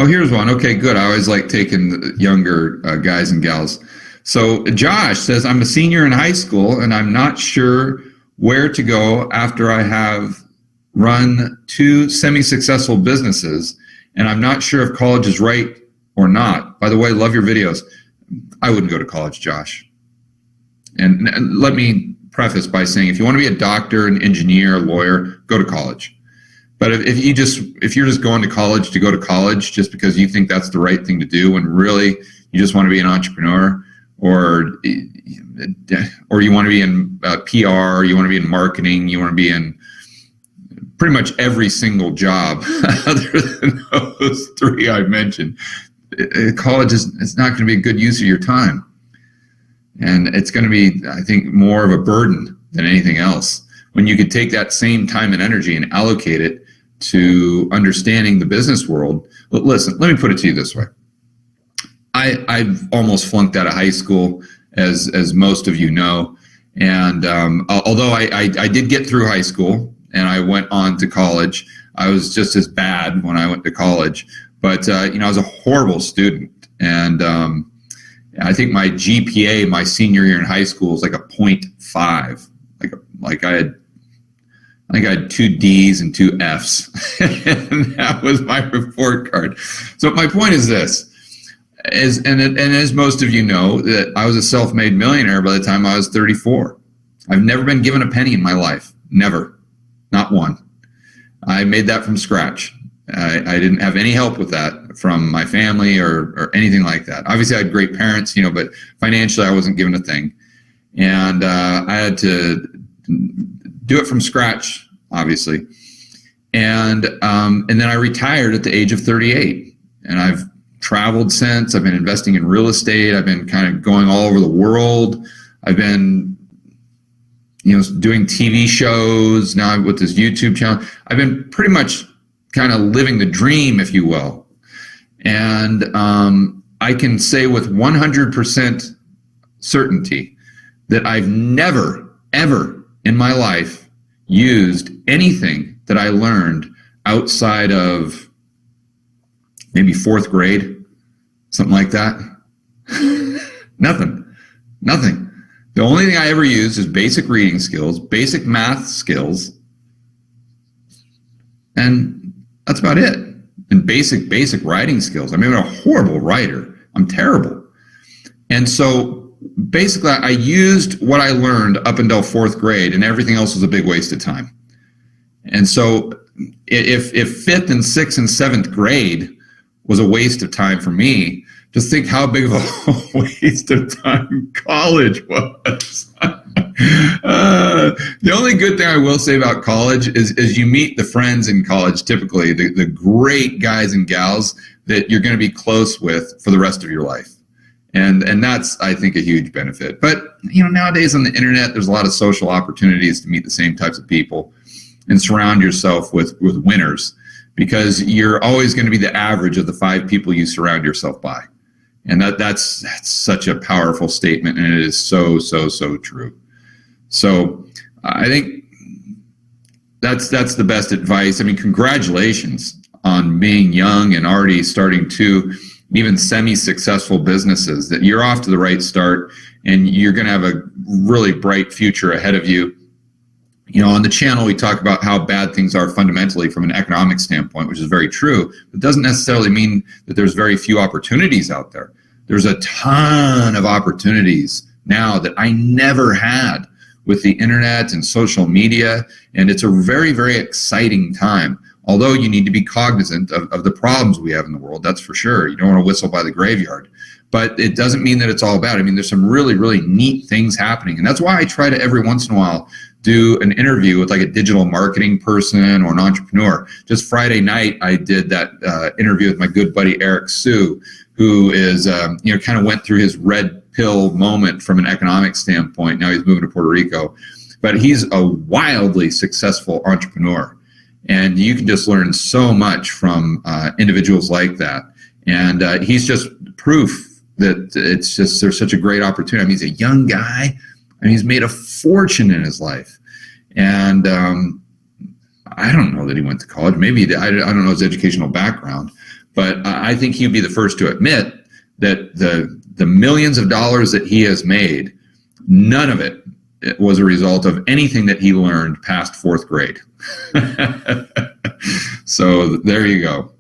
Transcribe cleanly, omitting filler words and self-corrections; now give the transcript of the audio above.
Oh, here's one. Okay, good. I always like taking the younger guys and gals. So Josh says, I'm a senior in high school and I'm not sure where to go after I have run two semi-successful businesses, and I'm not sure if college is right or not. By the way, love your videos. I wouldn't go to college, Josh. And let me preface by saying, if you want to be a doctor, an engineer, a lawyer, go to college. But if you're just going to college to go to college just because you think that's the right thing to do, when really you just want to be an entrepreneur, or you want to be in PR, you want to be in marketing, you want to be in pretty much every single job other than those three I mentioned, college is not going to be a good use of your time. And it's going to be, I think, more of a burden than anything else. When you could take that same time and energy and allocate it to understanding the business world. Listen, let me put it to you this way. I've almost flunked out of high school, as most of you know. And although I did get through high school and I went on to college, I was just as bad when I went to college. But I was a horrible student. And I think my GPA my senior year in high school was like a 0.5. I think I had 2 D's and 2 F's. And that was my report card. So my point is this. As most of you know, that I was a self-made millionaire by the time I was 34. I've never been given a penny in my life. Never. Not one. I made that from scratch. I didn't have any help with that from my family or anything like that. Obviously, I had great parents, but financially, I wasn't given a thing. And I had to do it from scratch, obviously. And then I retired at the age of 38. And I've traveled since. I've been investing in real estate. I've been kind of going all over the world. I've been doing TV shows now with this YouTube channel. I've been pretty much kind of living the dream, if you will. And I can say with 100% certainty that I've never, ever in my life used anything that I learned outside of maybe 4th grade, something like that. Nothing. The only thing I ever used is basic reading skills, basic math skills, and that's about it. And basic writing skills. I mean, I'm a horrible writer. I'm terrible. And so basically I used what I learned up until 4th grade, and everything else was a big waste of time. And so if 5th and 6th and 7th grade was a waste of time for me, just think how big of a waste of time college was. The only good thing I will say about college is you meet the friends in college, typically the great guys and gals that you're going to be close with for the rest of your life. And that's, I think, a huge benefit. But nowadays on the internet, there's a lot of social opportunities to meet the same types of people and surround yourself with winners, because you're always going to be the average of the 5 people you surround yourself by. And that's such a powerful statement, and it is so true. So I think that's the best advice. I mean, congratulations on being young and already starting 2 even semi-successful businesses. That you're off to the right start, and you're going to have a really bright future ahead of you. On the channel, we talk about how bad things are fundamentally from an economic standpoint, which is very true. It doesn't necessarily mean that there's very few opportunities out there. There's a ton of opportunities now that I never had with the internet and social media, and it's a very, very exciting time. Although you need to be cognizant of the problems we have in the world, that's for sure. You don't want to whistle by the graveyard. But it doesn't mean that it's all bad. I mean, there's some really, really neat things happening. And that's why I try to every once in a while do an interview with like a digital marketing person or an entrepreneur. Just Friday night, I did that interview with my good buddy Eric Sue, who is, kind of went through his red pill moment from an economic standpoint. Now he's moving to Puerto Rico. But he's a wildly successful entrepreneur. And you can just learn so much from individuals like that. And he's just proof that there's such a great opportunity. I mean, he's a young guy, and he's made a fortune in his life. And I don't know that he went to college. Maybe I don't know his educational background, but I think he'd be the first to admit that the millions of dollars that he has made, none of it was a result of anything that he learned past fourth grade. So there you go.